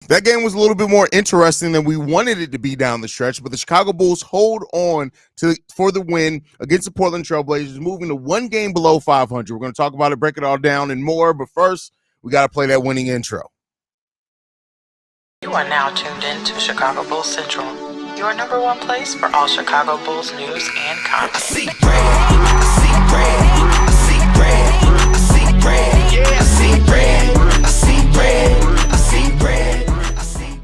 That game was a little bit more interesting than we wanted it to be down the stretch, but the Chicago Bulls hold on for the win against the Portland Trailblazers, moving to one game below 500. We're going to talk about it, break it all down, and more. But first, we got to play that winning intro. You are now tuned in to Chicago Bulls Central, your number one place for all Chicago Bulls news and content. I see red, I see red, I see red, I see red, yeah, I see red, I see red, I see red, I see.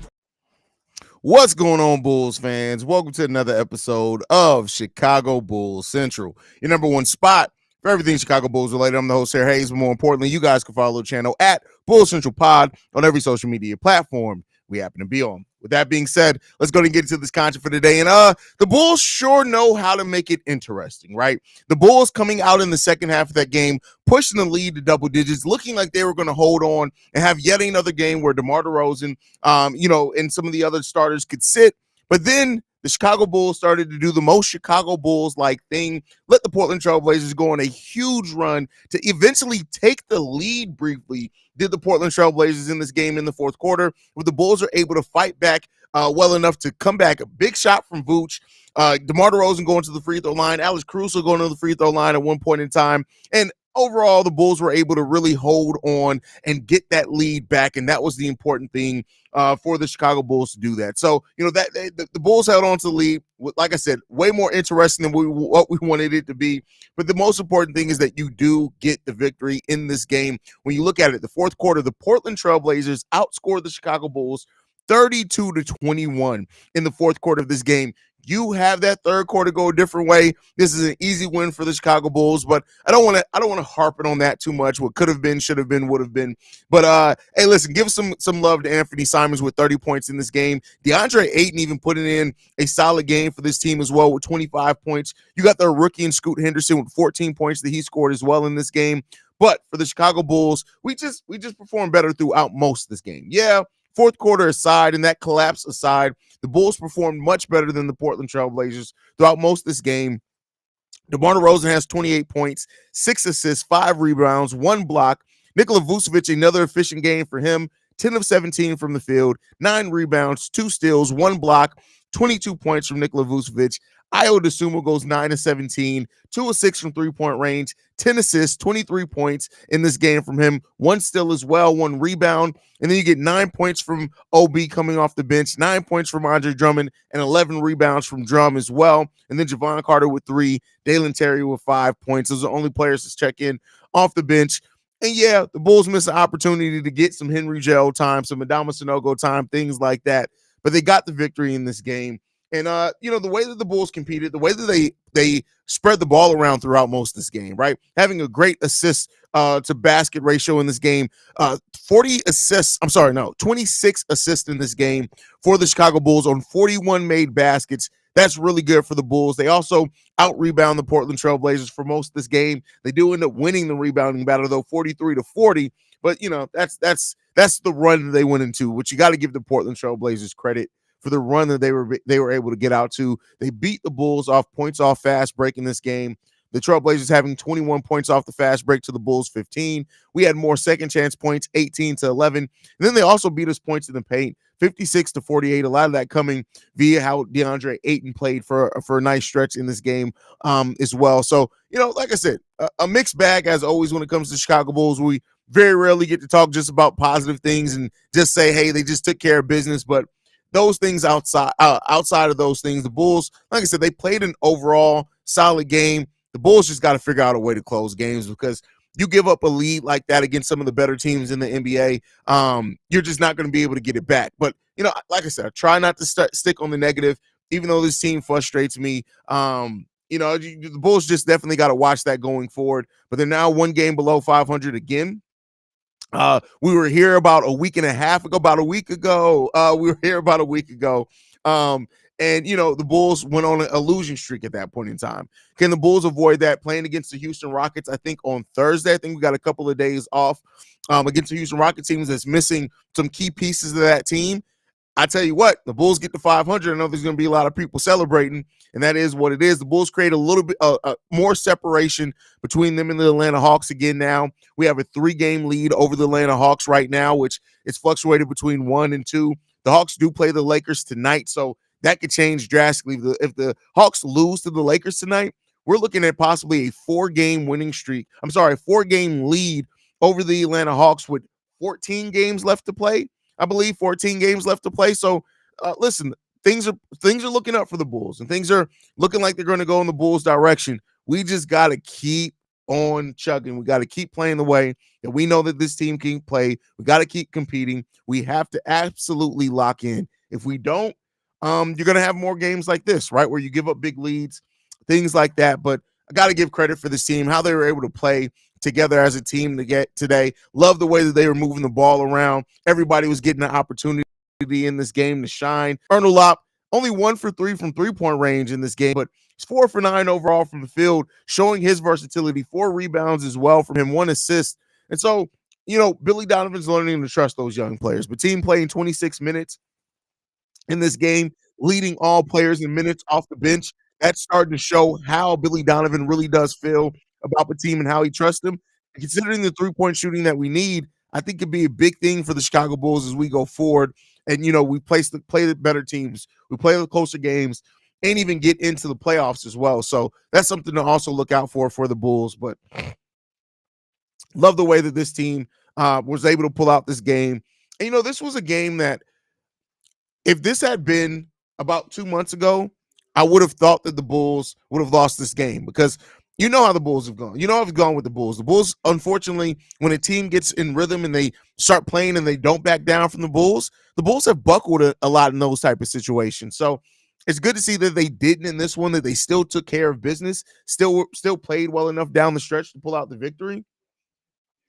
What's going on, Bulls fans? Welcome to another episode of Chicago Bulls Central, your number one spot for everything Chicago Bulls related. I'm the host here, Haize, but more importantly, you guys can follow the channel at Bulls Central Pod on every social media platform we happen to be on. With that being said, let's go and get into this content for today. And the Bulls sure know how to make it interesting, right? The Bulls coming out in the second half of that game, pushing the lead to double digits, looking like they were going to hold on and have yet another game where DeMar DeRozan, and some of the other starters could sit. But then the Chicago Bulls started to do the most Chicago Bulls-like thing, let the Portland Trailblazers go on a huge run to eventually take the lead briefly. Did the Portland Trailblazers in this game in the fourth quarter, where the Bulls are able to fight back well enough to come back. A big shot from Vooch, DeMar DeRozan going to the free throw line, Alex Caruso going to the free throw line at one point in time, and overall, the Bulls were able to really hold on and get that lead back, and that was the important thing for the Chicago Bulls to do that. So, the Bulls held on to the lead. Like I said, way more interesting than what we wanted it to be. But the most important thing is that you do get the victory in this game. When you look at it, the fourth quarter, the Portland Trailblazers outscored the Chicago Bulls 32-21 in the fourth quarter of this game. You have that third quarter go a different way. This is an easy win for the Chicago Bulls, but I don't want to harp it on that too much. What could have been, should have been, would have been. But hey, listen, give some love to Anthony Simons with 30 points in this game. DeAndre Ayton even putting in a solid game for this team as well with 25 points. You got their rookie and Scoot Henderson with 14 points that he scored as well in this game. But for the Chicago Bulls, we just performed better throughout most of this game. Yeah. Fourth quarter aside and that collapse aside, the Bulls performed much better than the Portland Trailblazers throughout most of this game. DeMar DeRozan has 28 points, 6 assists, 5 rebounds, 1 block. Nikola Vucevic, another efficient game for him, 10 of 17 from the field, 9 rebounds, 2 steals, 1 block, 22 points from Nikola Vucevic. Ayo Dosunmu goes 9 of 17, 2 of 6 from three-point range, 10 assists, 23 points in this game from him, 1 steal as well, 1 rebound, and then you get 9 points from OB coming off the bench, 9 points from Andre Drummond, and 11 rebounds from Drum as well, and then Javon Carter with 3, Dalen Terry with 5 points. Those are the only players to check in off the bench. And yeah, the Bulls missed an opportunity to get some Henry Gel time, some Adama Sanogo time, things like that, but they got the victory in this game. And, the way that the Bulls competed, the way that they spread the ball around throughout most of this game, right? Having a great assist to basket ratio in this game, 26 assists in this game for the Chicago Bulls on 41 made baskets. That's really good for the Bulls. They also out-rebound the Portland Trailblazers for most of this game. They do end up winning the rebounding battle, though, 43-40. But, that's the run that they went into, which you got to give the Portland Trailblazers credit for the run that they were able to get out to. They beat the Bulls off points off fast break in this game. The Trailblazers having 21 points off the fast break to the Bulls 15. We had more second chance points, 18-11. And then they also beat us points in the paint, 56-48. A lot of that coming via how DeAndre Ayton played for a nice stretch in this game as well. So, like I said, a mixed bag as always when it comes to Chicago Bulls. We very rarely get to talk just about positive things and just say, hey, they just took care of business. But those things outside of those things, the Bulls, like I said, they played an overall solid game. The Bulls just got to figure out a way to close games, because you give up a lead like that against some of the better teams in the NBA, you're just not going to be able to get it back. But, like I said, I try not to stick on the negative, even though this team frustrates me. The Bulls just definitely got to watch that going forward. But they're now one game below 500 again. We were here about a week and a half ago, and the Bulls went on a losing streak at that point in time. Can the Bulls avoid that playing against the Houston Rockets? I think on Thursday, I think we got a couple of days off against the Houston Rockets teams that's missing some key pieces of that team. I tell you what, the Bulls get to 500. I know there's going to be a lot of people celebrating, and that is what it is. The Bulls create a little bit more separation between them and the Atlanta Hawks again now. We have a 3-game lead over the Atlanta Hawks right now, which is fluctuated between 1 and 2. The Hawks do play the Lakers tonight, so that could change drastically. If the Hawks lose to the Lakers tonight, we're looking at possibly a 4-game winning streak. I'm sorry, a 4-game lead over the Atlanta Hawks with 14 games left to play. I believe 14 games left to play. So listen, things are looking up for the Bulls, and things are looking like they're going to go in the Bulls' direction. We just got to keep on chugging. We got to keep playing the way that we know that this team can play. We got to keep competing. We have to absolutely lock in. If we don't, you're going to have more games like this, right, where you give up big leads, things like that. But I got to give credit for this team, how they were able to play together as a team to get today. Love the way that they were moving the ball around. Everybody was getting an opportunity in this game to shine. Lop, only 1 for 3 from three-point range in this game, but he's 4 for 9 overall from the field, showing his versatility. 4 rebounds as well from him, 1 assist. And so, Billy Donovan's learning to trust those young players. But team playing 26 minutes in this game, leading all players in minutes off the bench. That's starting to show how Billy Donovan really does feel about the team and how he trusts them. And considering the three-point shooting that we need, I think it'd be a big thing for the Chicago Bulls as we go forward. And, we play the better teams. We play the closer games and even get into the playoffs as well. So that's something to also look out for the Bulls. But love the way that this team was able to pull out this game. And, this was a game that if this had been about 2 months ago, I would have thought that the Bulls would have lost this game because you know how the Bulls have gone. You know how it's gone with the Bulls. The Bulls, unfortunately, when a team gets in rhythm and they start playing and they don't back down from the Bulls have buckled a lot in those type of situations. So it's good to see that they didn't in this one, that they still took care of business, still played well enough down the stretch to pull out the victory.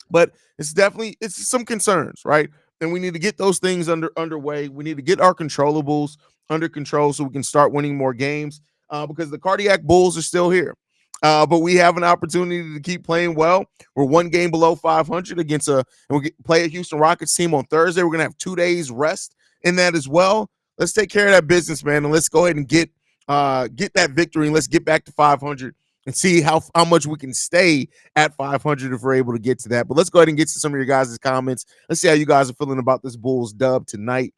But it's some concerns, right? And we need to get those things underway. We need to get our controllables under control so we can start winning more games because the cardiac Bulls are still here. But we have an opportunity to keep playing well. We're 1 game below 500 against we play a Houston Rockets team on Thursday. We're going to have 2 days rest in that as well. Let's take care of that business, man, and let's go ahead and get that victory, and let's get back to 500 and see how much we can stay at 500 if we're able to get to that. But let's go ahead and get to some of your guys' comments. Let's see how you guys are feeling about this Bulls dub tonight.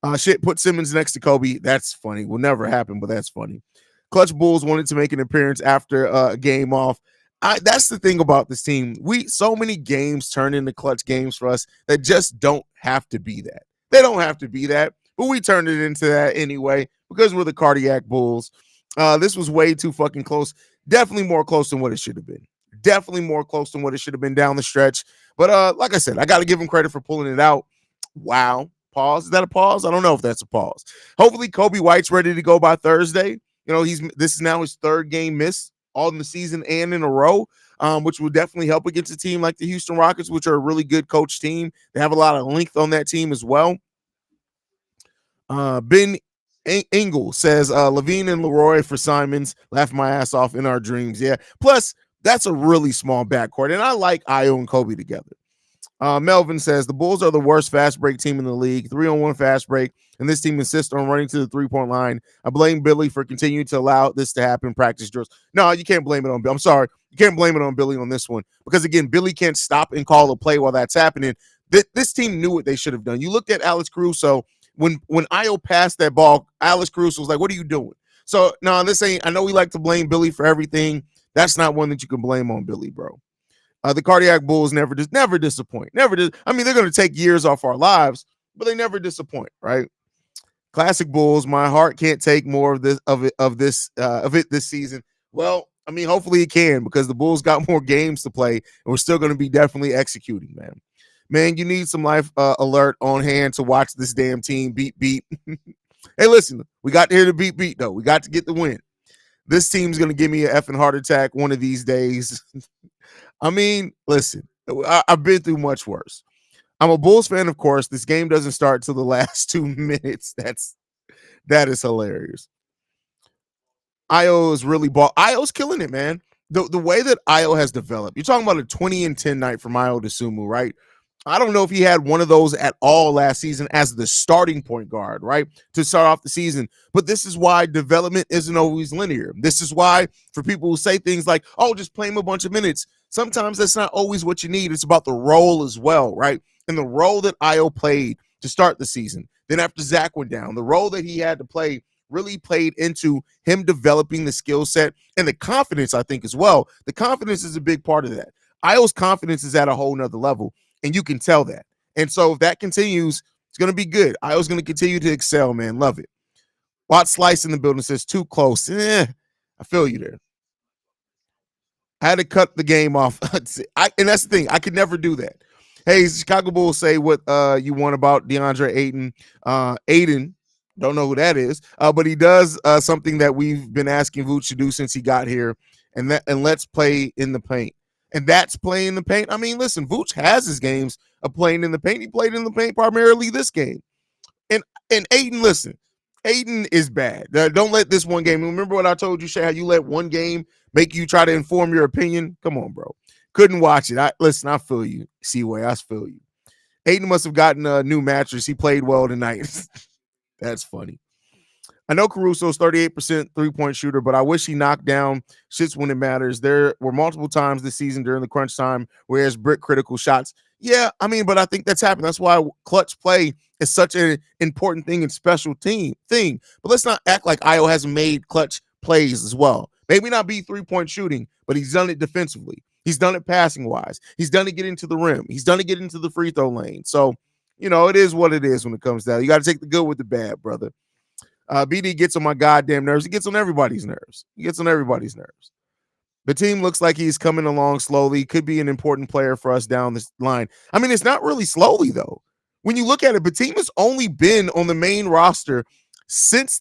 Put Simmons next to Kobe. That's funny. Will never happen, but that's funny. Clutch Bulls wanted to make an appearance after a game off. That's the thing about this team. So many games turn into clutch games for us that just don't have to be that. They don't have to be that, but we turned it into that anyway because we're the cardiac Bulls. This was way too fucking close. Definitely more close than what it should have been. Definitely more close than what it should have been down the stretch. But like I said, I got to give him credit for pulling it out. Wow. Pause. Is that a pause? I don't know if that's a pause. Hopefully Kobe White's ready to go by Thursday. This is now his 3rd game miss all in the season and in a row, which will definitely help against a team like the Houston Rockets, which are a really good coach team. They have a lot of length on that team as well. Ben Engel says, Levine and Leroy for Simons. Laugh my ass off in our dreams. Yeah. Plus, that's a really small backcourt, and I like Ayo and Kobe together. Melvin says, the Bulls are the worst fast break team in the league. 3-on-1 fast break, and this team insists on running to the 3-point line. I blame Billy for continuing to allow this to happen. Practice drills. No, you can't blame it on Billy. I'm sorry. You can't blame it on Billy on this one because, again, Billy can't stop and call a play while that's happening. This team knew what they should have done. You looked at Alex Caruso. When Ayo passed that ball, Alex Caruso was like, what are you doing? So, no, this ain't – I know we like to blame Billy for everything. That's not one that you can blame on Billy, bro. The cardiac Bulls never disappoint. Never did. I mean, they're going to take years off our lives, but they never disappoint, right? Classic Bulls. My heart can't take more of it this season. Well, I mean, hopefully it can because the Bulls got more games to play, and we're still going to be definitely executing, man. Man, you need some life alert on hand to watch this damn team beat. Hey, listen, we got to hear the beat though. We got to get the win. This team's going to give me an effing heart attack one of these days. I mean, listen, I've been through much worse. I'm a Bulls fan, of course. This game doesn't start till the last 2 minutes. That is hilarious. Ayo is really Ayo's killing it, man. The way that Ayo has developed. You're talking about a 20-10 night from Ayo Dosunmu, right? I don't know if he had one of those at all last season as the starting point guard, right? To start off the season. But this is why development isn't always linear. This is why, for people who say things like, oh, just play him a bunch of minutes, sometimes that's not always what you need. It's about the role as well, right? And the role that Io played to start the season. Then after Zach went down, the role that he had to play really played into him developing the skill set and the confidence, I think, as well. The confidence is a big part of that. Io's confidence is at a whole nother level, and you can tell that. And so if that continues, it's going to be good. Io's going to continue to excel, man. Love it. Watt Slice in the building says too close. I feel you there. I had to cut the game off. And that's the thing. I could never do that. Hey, Chicago Bulls say what you want about DeAndre Ayton. Aiden, don't know who that is, but he does something that we've been asking Vooch to do since he got here, and let's play in the paint. And that's playing in the paint. I mean, listen, Vooch has his games of playing in the paint. He played in the paint primarily this game. And Aiden, listen, Aiden is bad. Don't let this one game. Remember what I told you, Shay, how you let one game make you try to inform your opinion? Come on, bro. Couldn't watch it. Listen, I feel you, Seaway. I feel you. Aiden must have gotten a new mattress. He played well tonight. That's funny. I know Caruso's 38% three-point shooter, but I wish he knocked down shits when it matters. There were multiple times this season during the crunch time where there's brick critical shots. Yeah, I mean, but I think that's happened. That's why clutch play is such an important thing and special thing. But let's not act like Io hasn't made clutch plays as well. Maybe not be three-point shooting, but he's done it defensively. He's done it passing-wise. He's done it getting to the rim. He's done it getting to the free throw lane. So, it is what it is when it comes down. You got to take the good with the bad, brother. BD gets on my goddamn nerves. He gets on everybody's nerves. The team looks like he's coming along slowly. Could be an important player for us down this line. I mean, it's not really slowly, though. When you look at it, the team has only been on the main roster since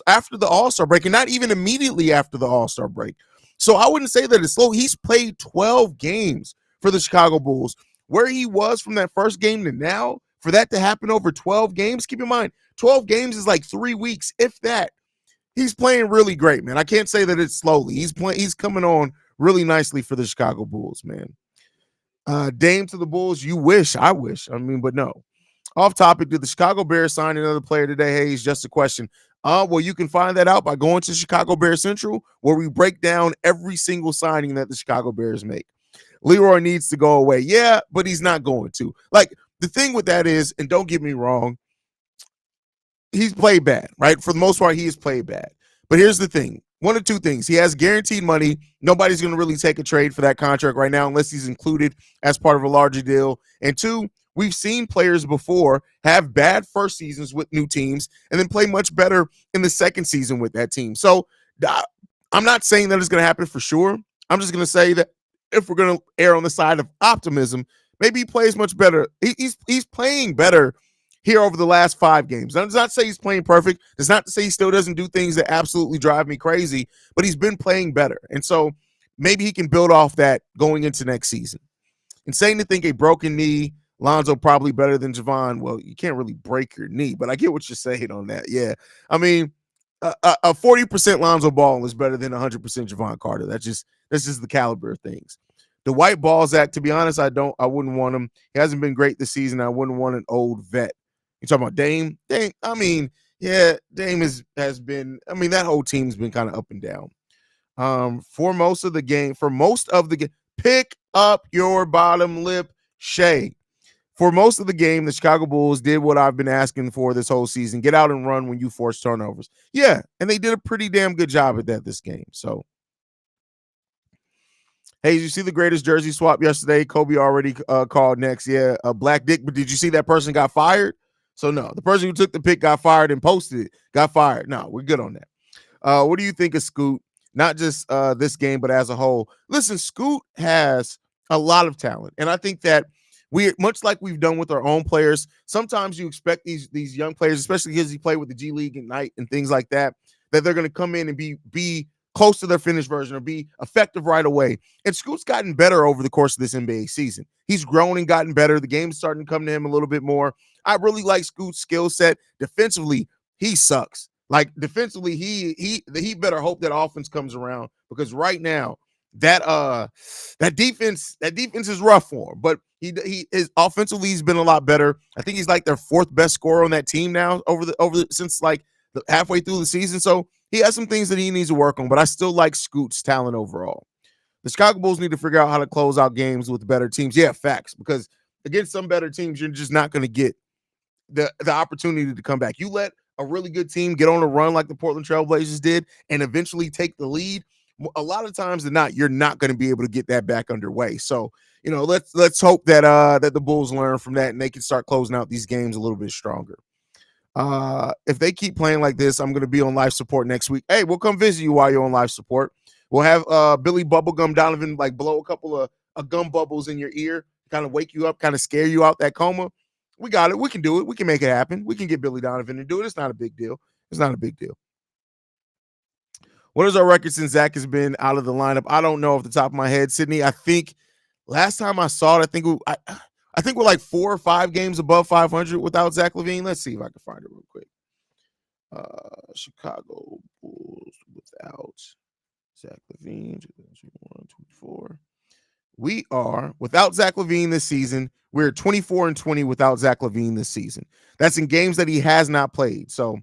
after the All-Star break, and not even immediately after the All-Star break. So I wouldn't say that it's slow. He's played 12 games for the Chicago Bulls. Where he was from that first game to now, for that to happen over 12 games, keep in mind, 12 games is like 3 weeks, if that. He's playing really great, man. I can't say that it's slowly. He's coming on really nicely for the Chicago Bulls, man. Dame to the Bulls, you wish. I wish. I mean, but no. Off topic, did the Chicago Bears sign another player today? Hey, it's just a question. Well, you can find that out by going to Chicago Bears Central, where we break down every single signing that the Chicago Bears make. Leroy needs to go away. Yeah, but he's not going to. Like, the thing with that is, and don't get me wrong, he's played bad, right? For the most part, he has played bad. But here's the thing. One of two things. He has guaranteed money. Nobody's going to really take a trade for that contract right now unless he's included as part of a larger deal. And two, we've seen players before have bad first seasons with new teams and then play much better in the second season with that team. So I'm not saying that it's going to happen for sure. I'm just going to say that if we're going to err on the side of optimism, maybe he plays much better. He's playing better here over the last 5 games. That does not say he's playing perfect. Does not say he still doesn't do things that absolutely drive me crazy, but he's been playing better. And so maybe he can build off that going into next season. Insane to think a broken knee, Lonzo probably better than Javon. Well, you can't really break your knee, but I get what you're saying on that. Yeah. I mean, a 40% Lonzo Ball is better than 100% Javon Carter. That's just the caliber of things. The white balls act, to be honest, I wouldn't want him. He hasn't been great this season. I wouldn't want an old vet. You talking about Dame? Dame, I mean, yeah, Dame has been, I mean, that whole team's been kind of up and down. For most of the game, pick up your bottom lip, Shay. For most of the game, the Chicago Bulls did what I've been asking for this whole season. Get out and run when you force turnovers. Yeah, and they did a pretty damn good job at that this game. So, hey, did you see the greatest jersey swap yesterday? Kobe already called next. Yeah, Black Dick. But did you see that person got fired? So, no. The person who took the pick got fired and posted it. Got fired. No, we're good on that. What do you think of Scoot? Not just this game, but as a whole. Listen, Scoot has a lot of talent. And I think that much like we've done with our own players, sometimes you expect these young players, especially because he played with the G League Ignite and things like that, that they're going to come in and be close to their finished version or be effective right away. And Scoot's gotten better over the course of this NBA season. He's grown and gotten better. The game's starting to come to him a little bit more. I really like Scoot's skill set. Defensively, he sucks. Like, defensively, he better hope that offense comes around, because right now that defense is rough for him, but he is offensively he's been a lot better. I think he's like their fourth best scorer on that team now since like halfway through the season. So he has some things that he needs to work on, but I still like Scoot's talent overall. The Chicago Bulls need to figure out how to close out games with better teams. Yeah, facts, because against some better teams, you're just not going to get the opportunity to come back. You let a really good team get on a run like the Portland Trailblazers did and eventually take the lead. A lot of times than not, you're not going to be able to get that back underway. So, let's hope that that the Bulls learn from that and they can start closing out these games a little bit stronger. If they keep playing like this, I'm going to be on life support next week. Hey, we'll come visit you while you're on life support. We'll have Billy Bubblegum Donovan like blow a couple of gum bubbles in your ear, kind of wake you up, kind of scare you out that coma. We got it. We can do it. We can make it happen. We can get Billy Donovan to do it. It's not a big deal. It's not a big deal. What is our record since Zach has been out of the lineup? I don't know off the top of my head, Sydney. I think last time I saw it, I think we're like 4 or 5 games above 500 without Zach LaVine. Let's see if I can find it real quick. Chicago Bulls without Zach LaVine, 2021-24. We are without Zach LaVine this season. We're 24-20 without Zach LaVine this season. That's in games that he has not played. So,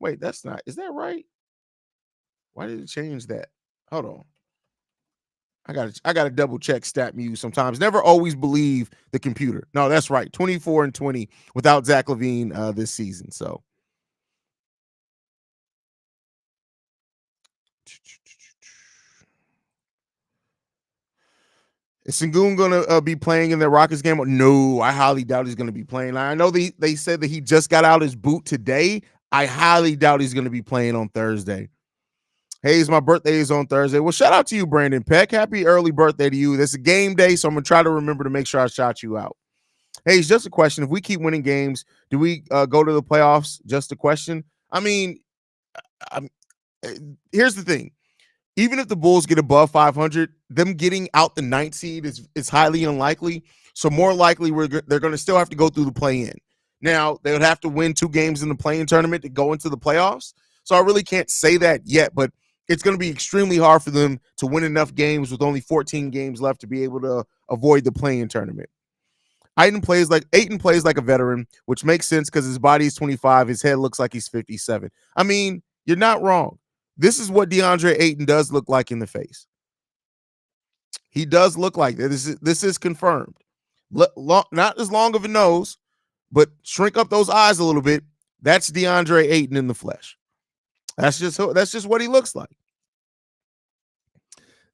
wait, is that right? Why did it change that? Hold on. I gotta double check StatMuse sometimes. Never always believe the computer. No, that's right. 24-20 without Zach LaVine this season. So is Sengun gonna be playing in the Rockets game? No, I highly doubt he's gonna be playing. I know they said that he just got out his boot today. I highly doubt he's gonna be playing on Thursday. Haize, my birthday is on Thursday. Well, shout out to you, Brandon Peck. Happy early birthday to you. That's a game day, so I'm going to try to remember to make sure I shout you out. Haize, just a question. If we keep winning games, do we go to the playoffs? Just a question. I mean, here's the thing. Even if the Bulls get above 500, them getting out the 9th seed is highly unlikely. So more likely they're going to still have to go through the play-in. Now, they would have to win 2 games in the play-in tournament to go into the playoffs. So I really can't say that yet, but it's going to be extremely hard for them to win enough games with only 14 games left to be able to avoid the play-in tournament. Ayton plays like a veteran, which makes sense because his body is 25. His head looks like he's 57. I mean, you're not wrong. This is what DeAndre Ayton does look like in the face. He does look like that. This is confirmed. Not as long of a nose, but shrink up those eyes a little bit. That's DeAndre Ayton in the flesh. That's just what he looks like.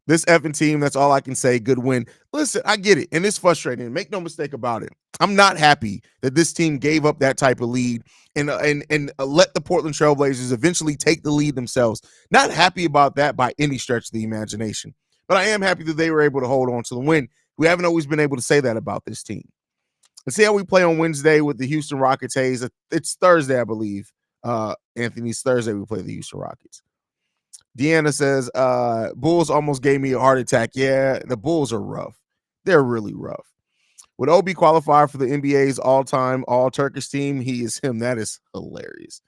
This effing team, that's all I can say. Good win. Listen, I get it, and it's frustrating. Make no mistake about it. I'm not happy that this team gave up that type of lead and let the Portland Trailblazers eventually take the lead themselves. Not happy about that by any stretch of the imagination, but I am happy that they were able to hold on to the win. We haven't always been able to say that about this team. Let's see how we play on Wednesday with the Houston Rockets. Haize, it's Thursday, I believe. Anthony's Thursday we play the Houston Rockets. Deanna says Bulls almost gave me a heart attack. Yeah, the Bulls are rough. They're really rough. Would Obi qualify for the NBA's all-time all-Turkish team? He is him. That is hilarious.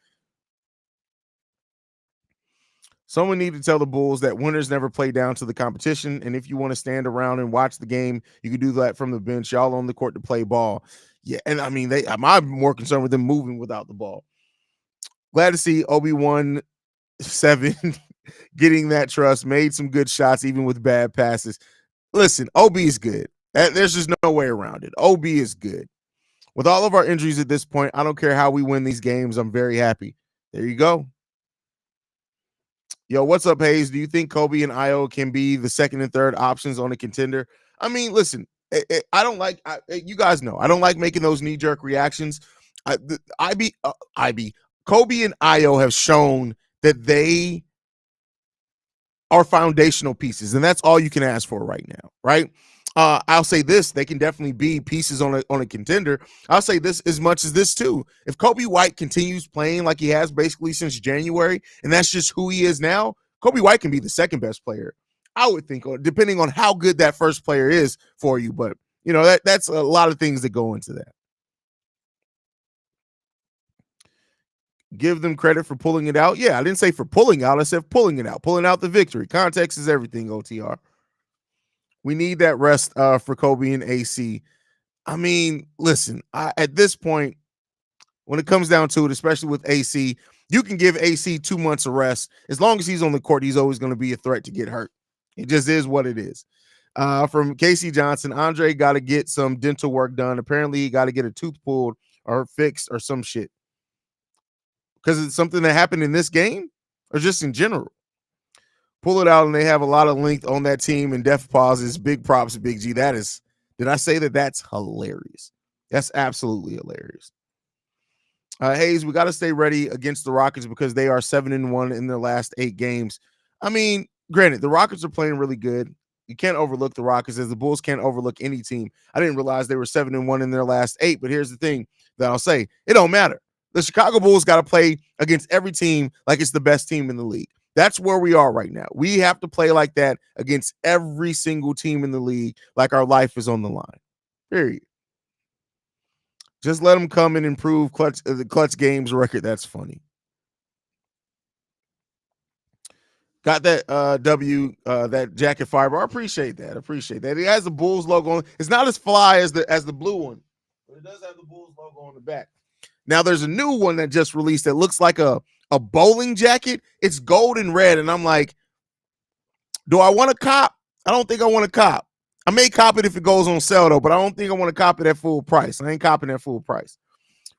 Someone need to tell the Bulls that winners never play down to the competition, and if you want to stand around and watch the game, you can do that from the bench. Y'all on the court to play ball. Yeah, and I mean, I'm more concerned with them moving without the ball. Glad to see Obi-Wan 7 getting that trust, made some good shots, even with bad passes. Listen, OB is good. There's just no way around it. OB is good. With all of our injuries at this point, I don't care how we win these games. I'm very happy. There you go. Yo, what's up, Haize? Do you think Kobe and Io can be the second and third options on a contender? I mean, listen, I don't like, you guys know, I don't like making those knee-jerk reactions. Kobe and Io have shown that they are foundational pieces, and that's all you can ask for right now, right? I'll say this, they can definitely be pieces on a contender. I'll say this as much as this too. If Kobe White continues playing like he has basically since January, and that's just who he is now, Kobe White can be the second best player, I would think, depending on how good that first player is for you. But, you know, that's a lot of things that go into that. Give them credit for pulling it out. Yeah, I didn't say for pulling out. I said pulling it out, pulling out the victory. Context is everything, OTR. We need that rest for Kobe and AC. I mean, listen, at this point, when it comes down to it, especially with AC, you can give AC 2 months of rest. As long as he's on the court, he's always going to be a threat to get hurt. It just is what it is. From Casey Johnson, Andre got to get some dental work done. Apparently, he got to get a tooth pulled or fixed or some shit. Because it's something that happened in this game or just in general. Pull it out, and they have a lot of length on that team and def pauses. Big props to Big G. That is, did I say that? That's hilarious. That's absolutely hilarious. Haize, we got to stay ready against the Rockets because they are 7-1 in their last 8 games. I mean, granted, the Rockets are playing really good. You can't overlook the Rockets, as the Bulls can't overlook any team. I didn't realize they were 7-1 in their last 8, but here's the thing that I'll say. It don't matter. The Chicago Bulls got to play against every team like it's the best team in the league. That's where we are right now. We have to play like that against every single team in the league, like our life is on the line. Period. Just let them come and improve the clutch games record. That's funny. Got that that jacket fiber. I appreciate that. It has the Bulls logo on. It's not as fly as the blue one, but it does have the Bulls logo on the back. Now there's a new one that just released that looks like a bowling jacket. It's gold and red, and I'm like, do I want to cop? I don't think I want to cop. I may cop it if it goes on sale, though, but I don't think I want to cop it at full price. I ain't copping at full price.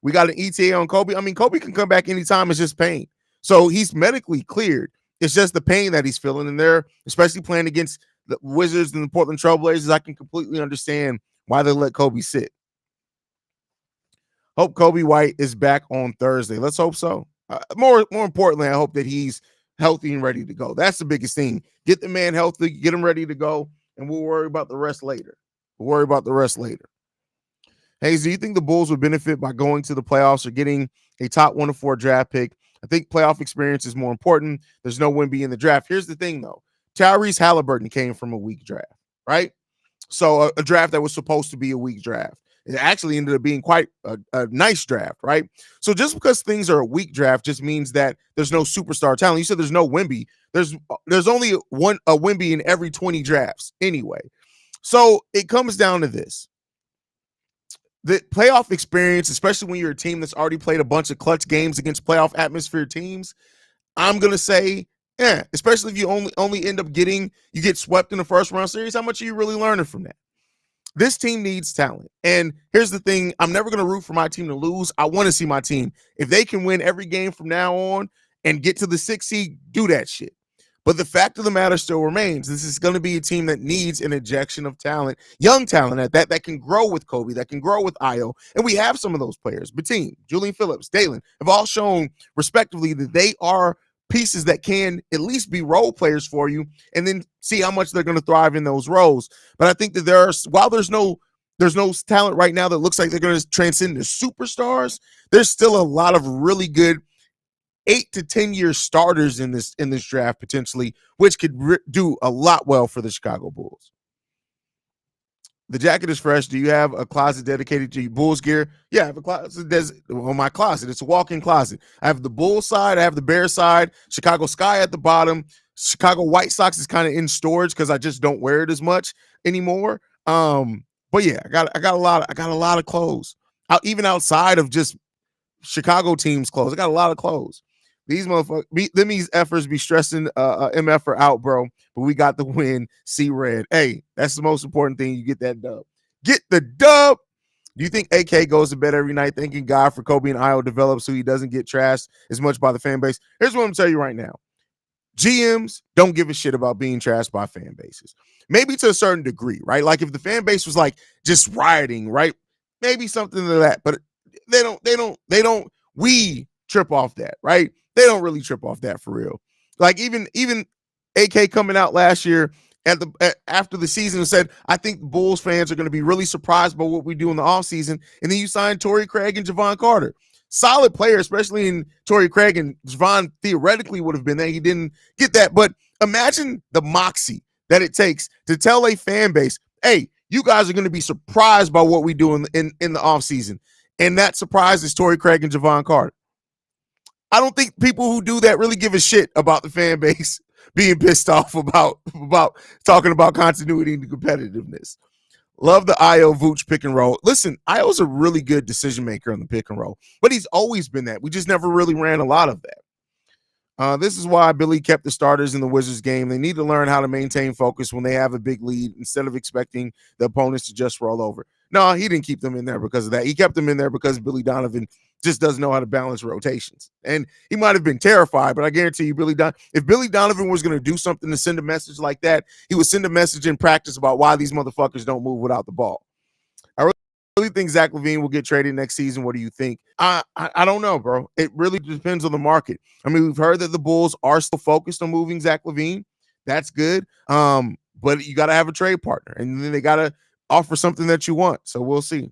We got an ETA on Kobe. I mean, Kobe can come back anytime. It's just pain. So he's medically cleared. It's just the pain that he's feeling. And they're, especially playing against the Wizards and the Portland Trailblazers, I can completely understand why they let Kobe sit. Hope Kobe White is back on Thursday. Let's hope so. More importantly, I hope that he's healthy and ready to go. That's the biggest thing. Get the man healthy, get him ready to go, and we'll worry about the rest later. Haize, do you think the Bulls would benefit by going to the playoffs or getting a top 1 to 4 draft pick? I think playoff experience is more important. There's no Wemby in the draft. Here's the thing, though. Tyrese Halliburton came from a weak draft, right? So a draft that was supposed to be a weak draft. It actually ended up being quite a nice draft, right? So just because things are a weak draft just means that there's no superstar talent. You said there's no Wemby. There's only a Wemby in every 20 drafts anyway. So it comes down to this. The playoff experience, especially when you're a team that's already played a bunch of clutch games against playoff atmosphere teams, I'm going to say, especially if you only end up you get swept in the first round series, how much are you really learning from that? This team needs talent. And here's the thing. I'm never going to root for my team to lose. I want to see my team. If they can win every game from now on and get to the 6th seed, do that shit. But the fact of the matter still remains. This is going to be a team that needs an injection of talent, young talent at that can grow with Kobe, that can grow with Io. And we have some of those players. Batum, Julian Phillips, Dalen have all shown respectively that they are pieces that can at least be role players for you, and then see how much they're going to thrive in those roles. But I think that while there's no talent right now that looks like they're going to transcend to superstars, there's still a lot of really good 8 to 10 year starters in this draft potentially, which could do a lot well for the Chicago Bulls. The jacket is fresh. Do you have a closet dedicated to your Bulls gear? Yeah, I have a closet on my closet. It's a walk-in closet. I have the Bulls side. I have the Bears side. Chicago Sky at the bottom. Chicago White Sox is kind of in storage because I just don't wear it as much anymore. But yeah, I got a lot of clothes. Even outside of just Chicago teams' clothes, I got a lot of clothes. These motherfuckers, these effers be stressing MF out, bro. But we got the win. See red. Hey, that's the most important thing. You get that dub. Get the dub. Do you think AK goes to bed every night thanking God for Kobe and Io develop so he doesn't get trashed as much by the fan base? Here's what I'm going to tell you right now. GMs don't give a shit about being trashed by fan bases. Maybe to a certain degree, right? Like if the fan base was like just rioting, right? Maybe something to that. But they don't. We trip off that, right? They don't really trip off that for real. Like even AK coming out last year after the season said, I think Bulls fans are going to be really surprised by what we do in the offseason. And then you signed Torrey Craig and Javon Carter. Solid player, especially in Torrey Craig, and Javon theoretically would have been there. He didn't get that. But imagine the moxie that it takes to tell a fan base, hey, you guys are going to be surprised by what we do in the offseason. And that surprise is Torrey Craig and Javon Carter. I don't think people who do that really give a shit about the fan base being pissed off about talking about continuity and competitiveness. Love the Io Vooch pick and roll. Listen, Io's a really good decision maker on the pick and roll, but he's always been that. We just never really ran a lot of that. This is why Billy kept the starters in the Wizards game. They need to learn how to maintain focus when they have a big lead instead of expecting the opponents to just roll over. No, he didn't keep them in there because of that. He kept them in there because Billy Donovan just doesn't know how to balance rotations. And he might have been terrified, but I guarantee you, if Billy Donovan was going to do something to send a message like that, he would send a message in practice about why these motherfuckers don't move without the ball. I really think Zach LaVine will get traded next season. What do you think? I don't know, bro. It really depends on the market. I mean, we've heard that the Bulls are still focused on moving Zach LaVine. That's good. But you got to have a trade partner, and then they got to offer something that you want. So we'll see.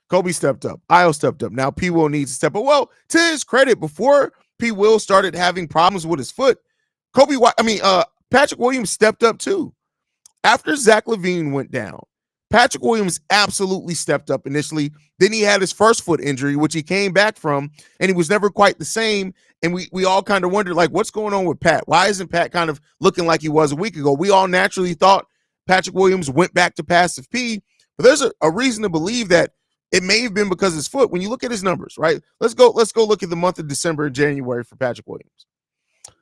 Kobe stepped up. Io stepped up. Now P. Will needs to step up. Well, to his credit, before P. Will started having problems with his foot, Patrick Williams stepped up too. After Zach LaVine went down, Patrick Williams absolutely stepped up initially. Then he had his first foot injury, which he came back from, and he was never quite the same. And we all kind of wondered, like, what's going on with Pat? Why isn't Pat kind of looking like he was a week ago? We all naturally thought Patrick Williams went back to passive P, but there's a reason to believe that it may have been because of his foot. When you look at his numbers, right? Let's go look at the month of December and January for Patrick Williams.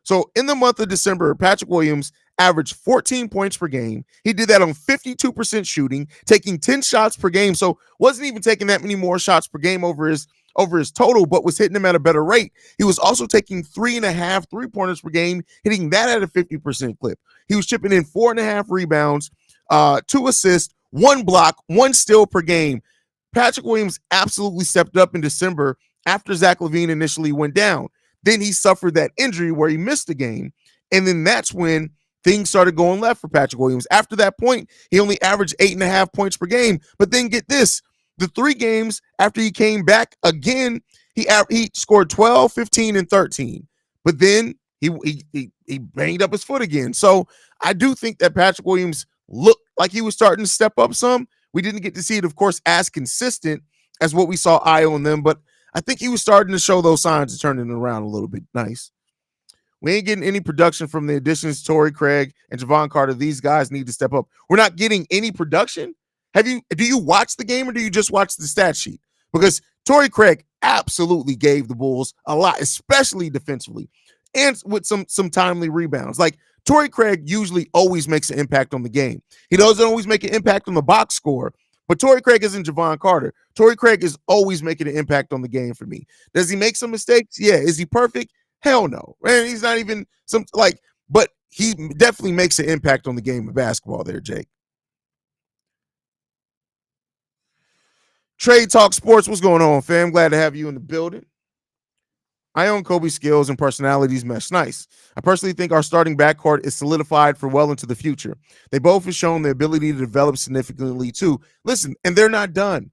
So in the month of December, Patrick Williams averaged 14 points per game. He did that on 52% shooting, taking 10 shots per game. So wasn't even taking that many more shots per game over his total, but was hitting them at a better rate. He was also taking 3.5 3-pointers per game, hitting that at a 50% clip. He was chipping in 4.5 rebounds, 2 assists, 1 block, 1 steal per game. Patrick Williams absolutely stepped up in December after Zach LaVine initially went down. Then he suffered that injury where he missed the game. And then that's when things started going left for Patrick Williams. After that point, he only averaged 8.5 points per game. But then get this, the 3 games after he came back again, he scored 12, 15, and 13. But then he banged up his foot again. So I do think that Patrick Williams looked like he was starting to step up some. We didn't get to see it, of course, as consistent as what we saw Io in them, but I think he was starting to show those signs of turning it around a little bit. Nice. We ain't getting any production from the additions, Torrey Craig and Javon Carter. These guys need to step up. We're not getting any production. Do you watch the game or do you just watch the stat sheet? Because Torrey Craig absolutely gave the Bulls a lot, especially defensively, and with some timely rebounds. Like, Torrey Craig usually always makes an impact on the game. He doesn't always make an impact on the box score, but Torrey Craig isn't Javon Carter. Torrey Craig is always making an impact on the game for me. Does he make some mistakes? Yeah. Is he perfect? Hell no. Man, he's not even but he definitely makes an impact on the game of basketball there, Jake. Trade Talk Sports, what's going on, fam? Glad to have you in the building. I own Kobe's skills and personalities mesh nice. I personally think our starting backcourt is solidified for well into the future. They both have shown the ability to develop significantly too. Listen, and they're not done.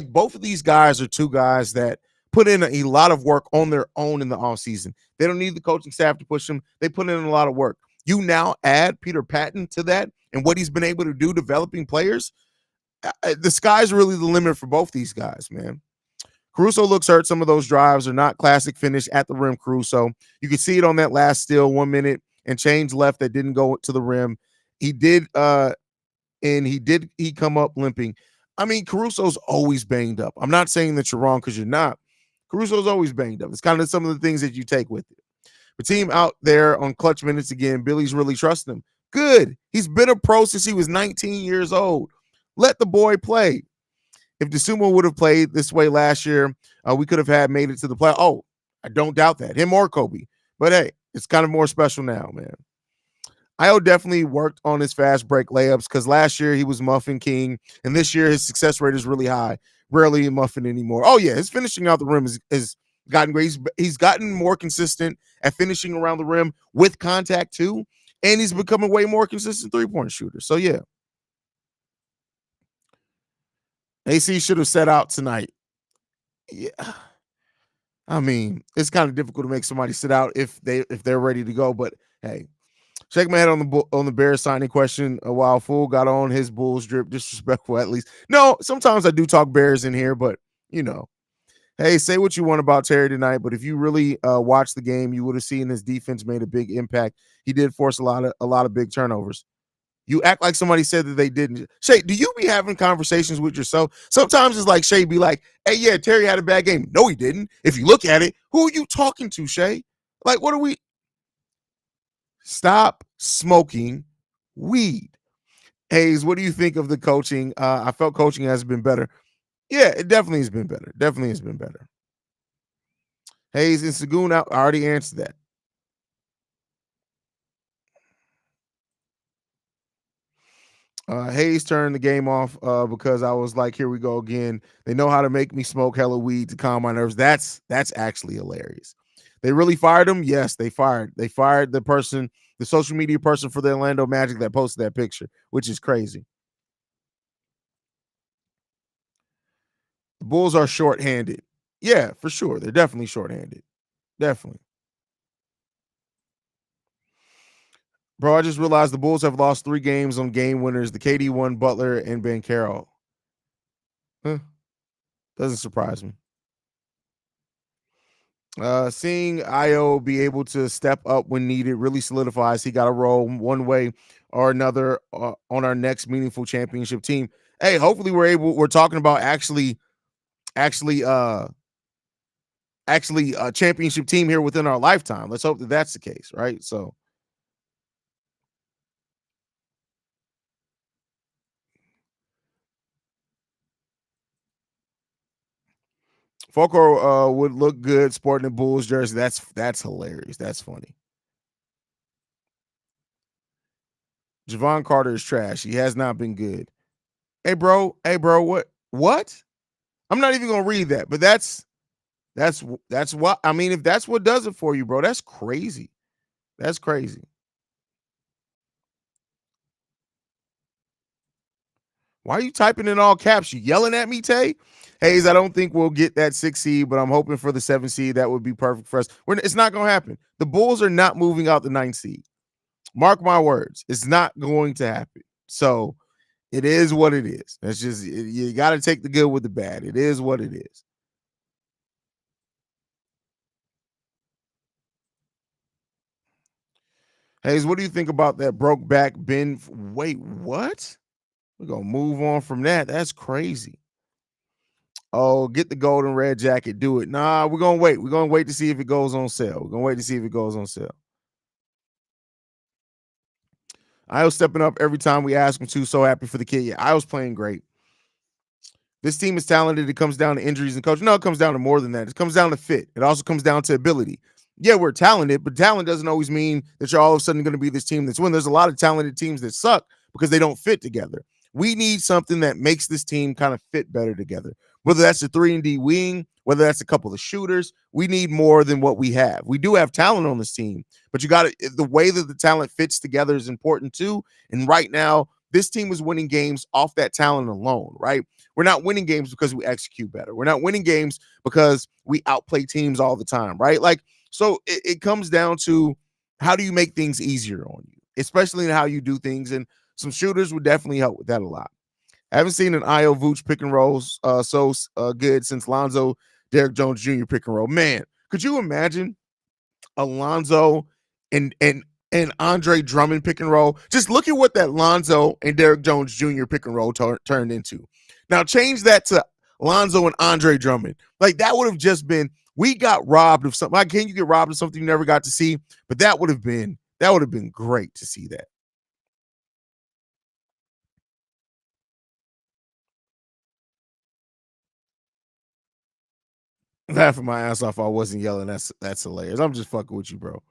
Both of these guys are 2 guys that put in a lot of work on their own in the offseason. They don't need the coaching staff to push them. They put in a lot of work. You now add Peter Patton to that and what he's been able to do developing players. The sky's really the limit for both these guys, man. Caruso looks hurt. Some of those drives are not classic finish at the rim, Caruso. You can see it on that last steal, 1 minute and change left that didn't go to the rim. He come up limping. I mean, Caruso's always banged up. I'm not saying that you're wrong because you're not. Caruso's always banged up. It's kind of some of the things that you take with it. The team out there on clutch minutes again, Billy's really trusting him. Good. He's been a pro since he was 19 years old. Let the boy play. If DeSumo would have played this way last year, we could have made it to the play. Oh, I don't doubt that. Him or Kobe. But hey, it's kind of more special now, man. Io definitely worked on his fast break layups because last year he was muffin king, and this year his success rate is really high. Rarely muffin anymore. Oh, yeah, his finishing out the rim is gotten great. He's gotten more consistent at finishing around the rim with contact too, and he's becoming way more consistent three-point shooter. So, yeah. AC should have set out tonight. Yeah. I mean, it's kind of difficult to make somebody sit out if they're ready to go, but hey. Shake my head on the Bears signing question. While Fool got on his Bulls drip, disrespectful at least. No, sometimes I do talk Bears in here, but you know, Hey, say what you want about Terry tonight, but if you really watched the game, you would have seen his defense made a big impact. He did force a lot of big turnovers. You act like somebody said that they didn't. Shay, do you be having conversations with yourself? Sometimes it's like Shay be like, "Hey, yeah, Terry had a bad game." No, he didn't. If you look at it, who are you talking to, Shay? Like, what are we? Stop smoking weed. Haize, what do you think of the coaching? I felt coaching has been better. Yeah, it definitely has been better. Definitely has been better. Haize and Sagoon, I already answered that. Haize turned the game off because I was like, "Here we go again." They know how to make me smoke hella weed to calm my nerves. That's actually hilarious. They really fired him. Yes, they fired. They fired the person, the social media person for the Orlando Magic that posted that picture, which is crazy. The Bulls are shorthanded. Yeah, for sure. They're definitely shorthanded. Definitely. Bro, I just realized the Bulls have lost 3 games on game winners. The KD one, Butler, and Ben Carroll. Huh, doesn't surprise me. Seeing Io be able to step up when needed really solidifies he got a role one way or another on our next meaningful championship team. Hey, hopefully we're talking about actually a championship team here within our lifetime. Let's hope that that's the case, right? So Foco would look good sporting the Bulls jersey. That's hilarious. That's funny. Javon Carter is trash. He has not been good. Hey, bro. Hey, bro. What? I'm not even gonna read that, but that's what I mean. If that's what does it for you, bro, that's crazy. That's crazy. Why are you typing in all caps? You yelling at me, Tay? Haize, I don't think we'll get that 6 seed, but I'm hoping for the 7 seed. That would be perfect for us. It's not going to happen. The Bulls are not moving out the 9th seed. Mark my words. It's not going to happen. So it is what it is. That's just, you got to take the good with the bad. It is what it is. Haize, what do you think about that broke back Ben? Wait, what? We're going to move on from that. That's crazy. Oh, get the gold and red jacket. Do it. Nah, we're going to wait. We're going to wait to see if it goes on sale. We're going to wait to see if it goes on sale. I was stepping up every time we ask him to. So happy for the kid. Yeah, I was playing great. This team is talented. It comes down to injuries and coach. No, it comes down to more than that. It comes down to fit. It also comes down to ability. Yeah, we're talented, but talent doesn't always mean that you're all of a sudden going to be this team that's win. There's a lot of talented teams that suck because they don't fit together. We need something that makes this team kind of fit better together. Whether that's a 3-and-D wing, whether that's a couple of shooters, we need more than what we have. We do have talent on this team, but you got to, the way that the talent fits together is important too. And right now, this team is winning games off that talent alone, right? We're not winning games because we execute better. We're not winning games because we outplay teams all the time, right? Like, so it comes down to how do you make things easier on you, especially in how you do things. And some shooters would definitely help with that a lot. I haven't seen an Io Vooch pick and rolls so good since Lonzo Derrick Jones Jr. pick and roll. Man, could you imagine Alonzo and Andre Drummond pick and roll? Just look at what that Lonzo and Derrick Jones Jr. pick and roll turned into. Now change that to Lonzo and Andre Drummond. Like that would have just been, we got robbed of something. Like, can you get robbed of something you never got to see? But that would have been great to see that. Laughing my ass off. I wasn't yelling. That's hilarious. I'm just fucking with you, bro.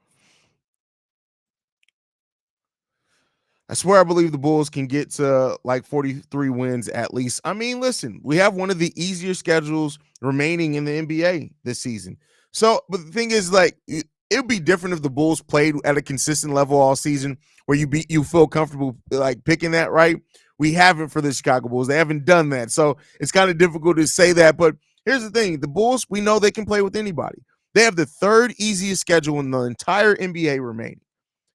I swear I believe the Bulls can get to like 43 wins at least. I mean, listen, we have one of the easier schedules remaining in the NBA this season. So, but the thing is, like, it would be different if the Bulls played at a consistent level all season where you feel comfortable like picking that, right? We haven't for the Chicago Bulls. They haven't done that. So it's kind of difficult to say that. But here's the thing. The Bulls, we know they can play with anybody. They have the 3rd easiest schedule in the entire NBA remaining.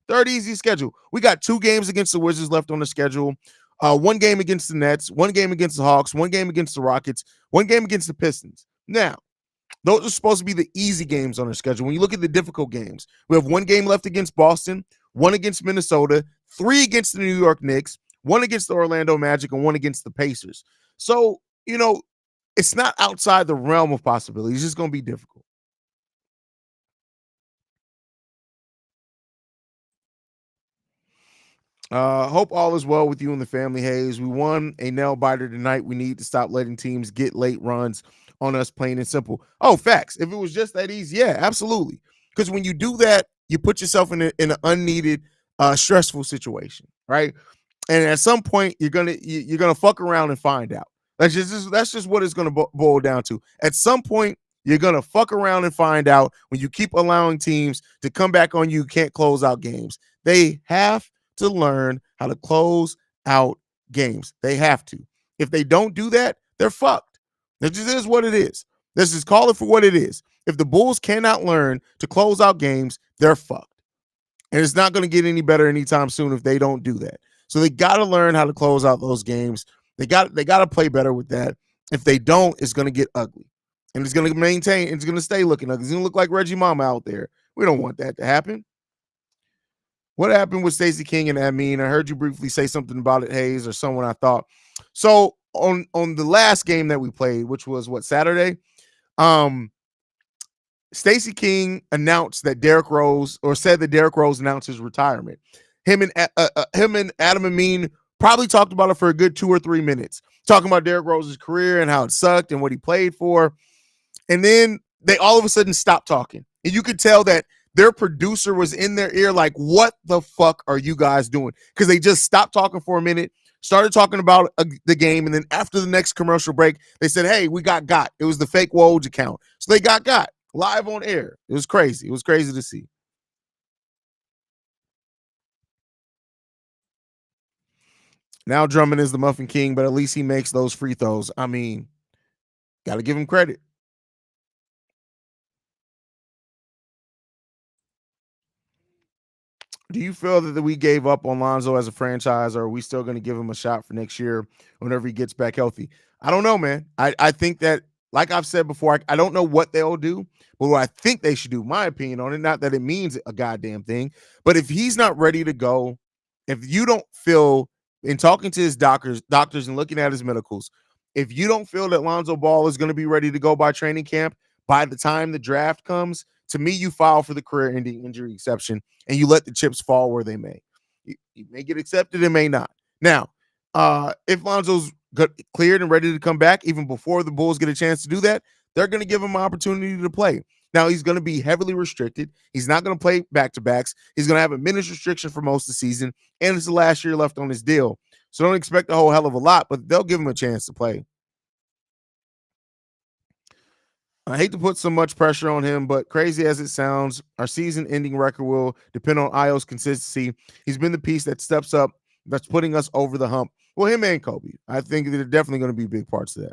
3rd easiest schedule. We got 2 games against the Wizards left on the schedule. 1 game against the Nets, 1 game against the Hawks, 1 game against the Rockets, 1 game against the Pistons. Now, Those are supposed to be the easy games on our schedule. When you look at the difficult games, we have one game left against Boston, one against Minnesota, three against the New York Knicks, one against the Orlando Magic, and one against the Pacers. So, it's not outside the realm of possibility. It's just going to be difficult. Hope all is well with you and the family, Haize. We won a nail biter tonight. We need to stop letting teams get late runs on us, plain and simple. Oh, facts. If it was just that easy, yeah, absolutely. Because when you do that, you put yourself in an unneeded, stressful situation, right? And at some point, you're gonna fuck around and find out. That's just what it's gonna boil down to. At some point, you're gonna fuck around and find out when you keep allowing teams to come back on you. Can't close out games. They have to learn how to close out games. They have to. If they don't do that, they're fucked. That just is what it is. Let's just call it for what it is. If the Bulls cannot learn to close out games, they're fucked. And it's not going to get any better anytime soon if they don't do that. So they got to learn how to close out those games. They got to play better with that. If they don't, it's going to get ugly. And it's going to maintain, it's going to stay looking ugly. It's going to look like Reggie Mama out there. We don't want that to happen. What happened with Stacey King and Amin? I heard you briefly say something about it, Haize, or someone I thought. So on the last game that we played, which was Saturday, Stacey King announced that Derrick Rose, or said that Derrick Rose announced his retirement. Him and Adam Amin probably talked about it for a good 2 or 3 minutes, talking about Derrick Rose's career and how it sucked and what he played for. And then they all of a sudden stopped talking. And you could tell that their producer was in their ear like, what the fuck are you guys doing? Because they just stopped talking for a minute, started talking about the game, and then after the next commercial break, they said, hey, we got. It was the fake Woj account. So they got live on air. It was crazy. It was crazy to see. Now Drummond is the Muffin King, but at least he makes those free throws. I mean, got to give him credit. Do you feel that we gave up on Lonzo as a franchise, or are we still going to give him a shot for next year whenever he gets back healthy? I don't know, man. I think that, like I've said before, I don't know what they'll do, but what I think they should do, my opinion on it, not that it means a goddamn thing, but if he's not ready to go, if you don't feel, in talking to his doctors and looking at his medicals, if you don't feel that Lonzo Ball is going to be ready to go by training camp by the time the draft comes, to me, you file for the career-ending injury exception and you let the chips fall where they may. You may get accepted, it may not. Now, if Lonzo's cleared and ready to come back, even before the Bulls get a chance to do that, they're going to give him an opportunity to play. Now, he's going to be heavily restricted. He's not going to play back-to-backs. He's going to have a minutes restriction for most of the season, and it's the last year left on his deal. So don't expect a whole hell of a lot, but they'll give him a chance to play. I hate to put so much pressure on him, but crazy as it sounds, our season-ending record will depend on Ayo's consistency. He's been the piece that steps up, that's putting us over the hump. Well, him and Kobe. I think they're definitely going to be big parts of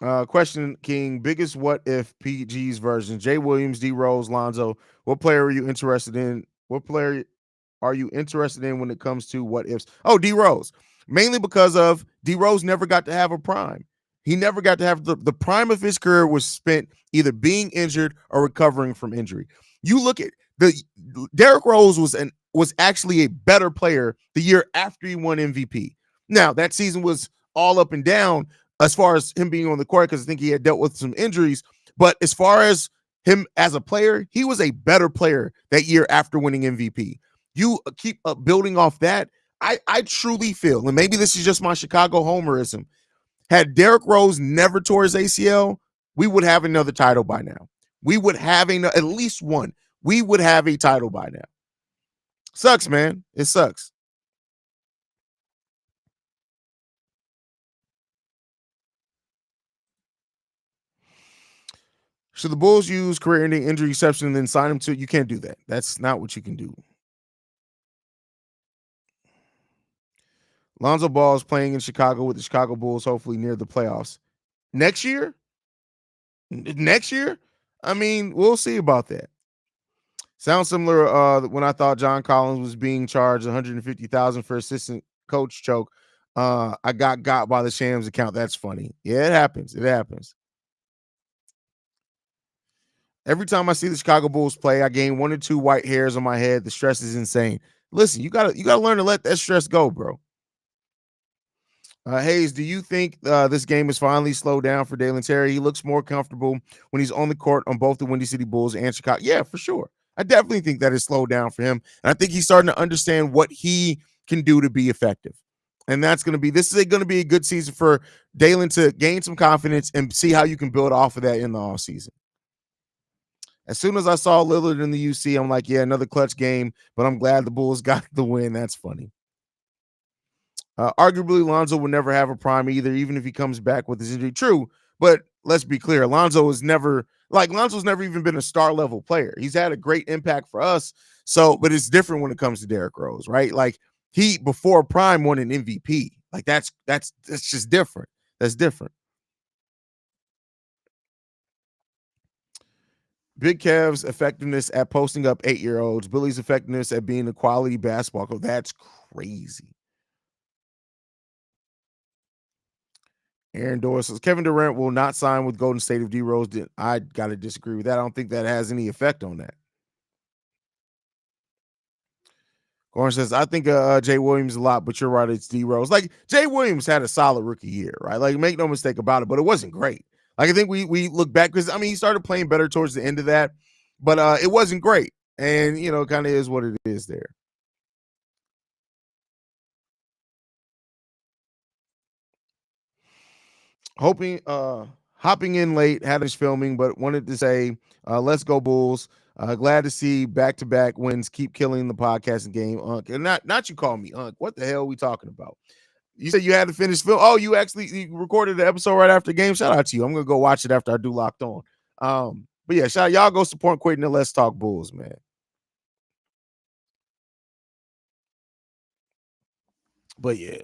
that. Question, King, biggest what if PG's version? Jay Williams, D Rose, Lonzo. What player are you interested in? What player are you interested in when it comes to what ifs? Oh, D Rose. Mainly because of D Rose never got to have a prime. He never got to have the prime of his career was spent either being injured or recovering from injury. You look at Derrick Rose was actually a better player the year after he won MVP. Now, that season was all up and down as far as him being on the court, because I think he had dealt with some injuries. But as far as him as a player, he was a better player that year after winning MVP. You keep building off that. I truly feel, and maybe this is just my Chicago homerism, had Derrick Rose never tore his ACL, we would have another title by now. We would have at least one. We would have a title by now. Sucks, man. It sucks. Should the Bulls use career-ending injury exception and then sign him to it? You can't do that. That's not what you can do. Lonzo Ball is playing in Chicago with the Chicago Bulls, hopefully near the playoffs. Next year? Next year? I mean, we'll see about that. Sounds similar when I thought John Collins was being charged $150,000 for assistant coach choke. I got by the Shams account. That's funny. Yeah, it happens. It happens. Every time I see the Chicago Bulls play, I gain 1 or 2 white hairs on my head. The stress is insane. Listen, you gotta learn to let that stress go, bro. Haize, do you think this game is finally slowed down for Dalen Terry? He looks more comfortable when he's on the court on both the Windy City Bulls and Chicago. Yeah, for sure. I definitely think that is slowed down for him. And I think he's starting to understand what he can do to be effective. And this is going to be a good season for Dalen to gain some confidence and see how you can build off of that in the offseason. As soon as I saw Lillard in the UC, I'm like, yeah, another clutch game, but I'm glad the Bulls got the win. That's funny. Arguably, Lonzo will never have a prime either, even if he comes back with his injury. True, but let's be clear. Lonzo's never even been a star level player. He's had a great impact for us. So, but it's different when it comes to Derrick Rose, right? Like he before prime won an MVP. Like that's just different. That's different. Big Kev's effectiveness at posting up 8-year-olds. Billy's effectiveness at being a quality basketball coach. That's crazy. Aaron Doris says Kevin Durant will not sign with Golden State if D Rose did. I got to disagree with that. I don't think that has any effect on that. Gordon says, I think Jay Williams a lot, but you're right. It's D Rose. Like Jay Williams had a solid rookie year, right? Like make no mistake about it, but it wasn't great. Like I think we look back because he started playing better towards the end of that, but it wasn't great. And it kind of is what it is there. Hopping in late, had us filming, but wanted to say, let's go Bulls. Glad to see back-to-back wins. Keep killing the podcasting game, Unc. And not you call me Unc. What the hell are we talking about? You said you had to finish film. Oh, you recorded the episode right after the game. Shout out to you. I'm gonna go watch it after I do Locked On. But yeah, shout out, y'all go support Quentin and Let's Talk Bulls, man. But yeah,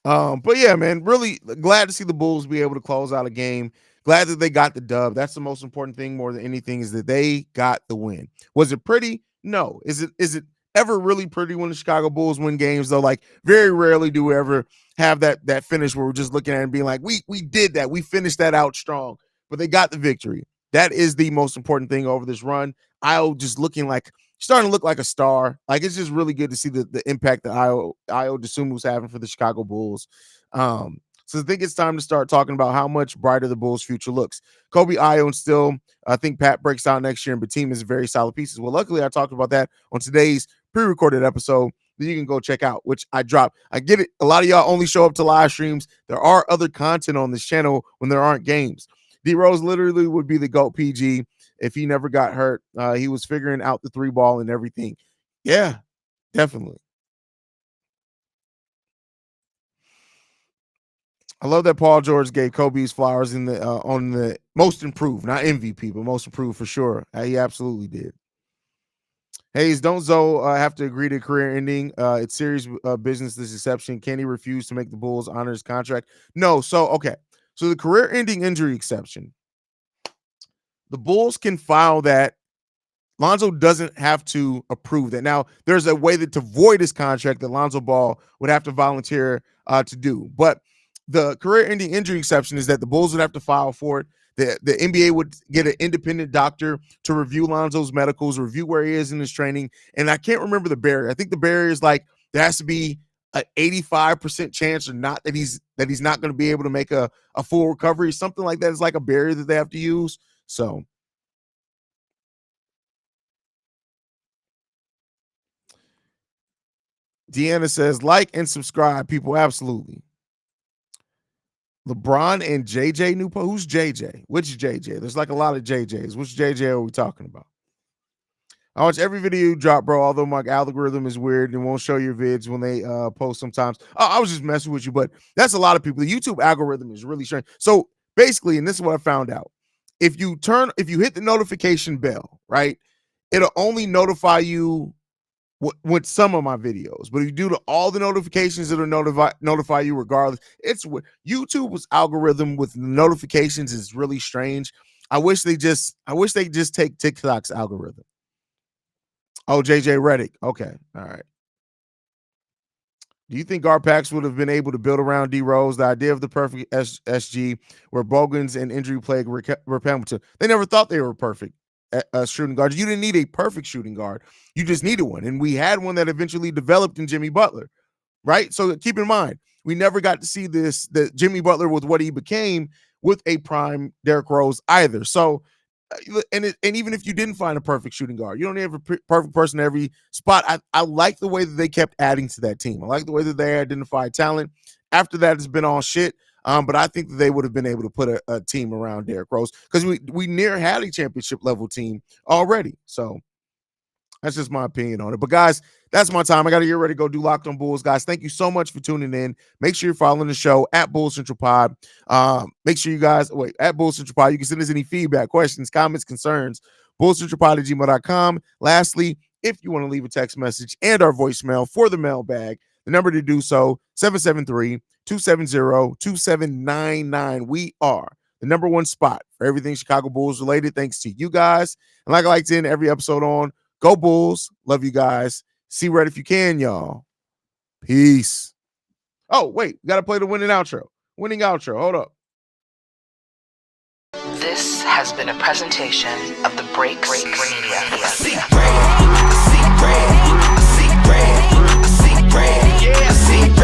but yeah, man, really glad to see the Bulls be able to close out a game. Glad that they got the dub. That's the most important thing more than anything is that they got the win. Was it pretty? No. Is it ever really pretty when the Chicago Bulls win games though? Like very rarely do we ever have that finish where we're just looking at it and being like, we did that. We finished that out strong, but they got the victory. That is the most important thing over this run. Io just starting to look like a star. Like it's just really good to see the impact that Io DeSumu's having for the Chicago Bulls. So I think it's time to start talking about how much brighter the Bulls' future looks. Kobe, Io, and still, I think Pat breaks out next year, and Batum is very solid pieces. Well, luckily, I talked about that on today's pre-recorded episode that you can go check out, which I dropped. I get it. A lot of y'all only show up to live streams. There are other content on this channel when there aren't games. D Rose literally would be the GOAT PG if he never got hurt. He was figuring out the 3-ball and everything. Yeah, definitely. I love that Paul George gave Kobe's flowers in the on the most improved, not MVP, but most improved for sure. He absolutely did. Haize, don't Zoe have to agree to career ending? It's serious business, this exception. Can he refuse to make the Bulls honor his contract? No. So, okay. So the career ending injury exception, the Bulls can file that. Lonzo doesn't have to approve that. Now, there's a way to void his contract that Lonzo Ball would have to volunteer to do. But the career-ending injury exception is that the Bulls would have to file for it. The NBA would get an independent doctor to review Lonzo's medicals, review where he is in his training. And I can't remember the barrier. I think the barrier is like there has to be an 85% chance or not that he's not going to be able to make a full recovery. Something like that is like a barrier that they have to use. So Deanna says, like and subscribe, people. Absolutely. LeBron and JJ new post. Who's JJ? Which JJ? There's like a lot of JJs. Which JJ are we talking about? I watch every video you drop, bro. Although my algorithm is weird and won't show your vids when they post sometimes. I was just messing with you, but that's a lot of people. The YouTube algorithm is really strange. So basically, and this is what I found out. If you hit the notification bell, right, it'll only notify you with some of my videos, but if you do all the notifications, it'll notify you regardless. It's what YouTube's algorithm with notifications is really strange. I wish they just take TikTok's algorithm. Oh, JJ Redick. Okay, all right. Do you think Garpax would have been able to build around D Rose? The idea of the perfect SG where Bogans and injury plague Rip Hamilton, they never thought they were perfect shooting guards. You didn't need a perfect shooting guard. You just needed one. And we had one that eventually developed in Jimmy Butler, right? So keep in mind, we never got to see that Jimmy Butler with what he became with a prime Derrick Rose either. So, and even if you didn't find a perfect shooting guard, you don't have a perfect person in every spot. I like the way that they kept adding to that team. I like the way that they identified talent. After that, it's been all shit. But I think that they would have been able to put a team around Derrick Rose because we near had a championship level team already. So that's just my opinion on it. But guys, that's my time. I got to get ready to go do Locked on Bulls. Guys, thank you so much for tuning in. Make sure you're following the show at Bulls Central Pod. Make sure you guys at Bulls Central Pod. You can send us any feedback, questions, comments, concerns. BullsCentralPod@gmail.com. Lastly, if you want to leave a text message and our voicemail for the mailbag, the number to do so, 773-270-2799. We are the number one spot for everything Chicago Bulls related, thanks to you guys. And like I like to end every episode on, go Bulls. Love you guys. See red if you can, y'all. Peace. Oh, wait. Got to play the winning outro. Winning outro. Hold up. This has been a presentation of the Breaks Media. See bread, I see bread, I see bread, I see bread, yeah, I see bread.